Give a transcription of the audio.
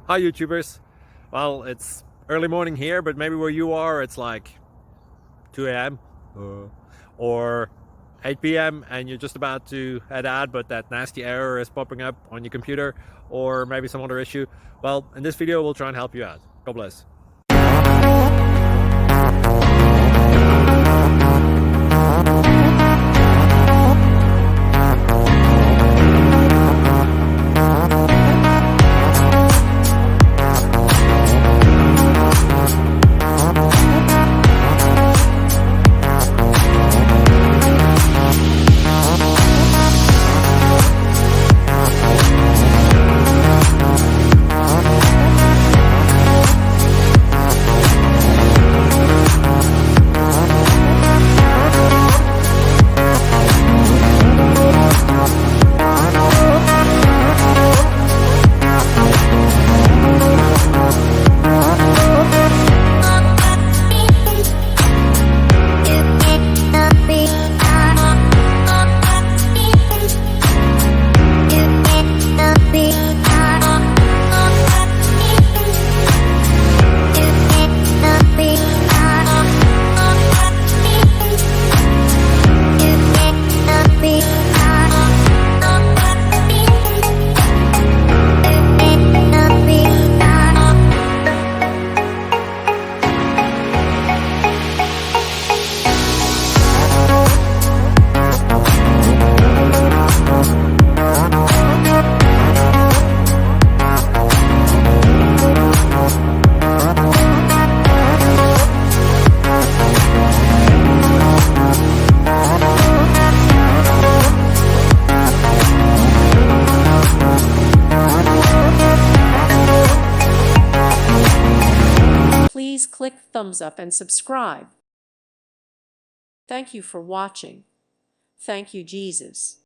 Hi YouTubers. Well, it's early morning here, but maybe where you are it's like 2 a.m. or 8 p.m. and you're just about to head out, but that nasty error is popping up on your computer, or maybe some other issue. Well, in this video we'll try and help you out. God bless. Please click thumbs up and subscribe. Thank you for watching. Thank you, Jesus.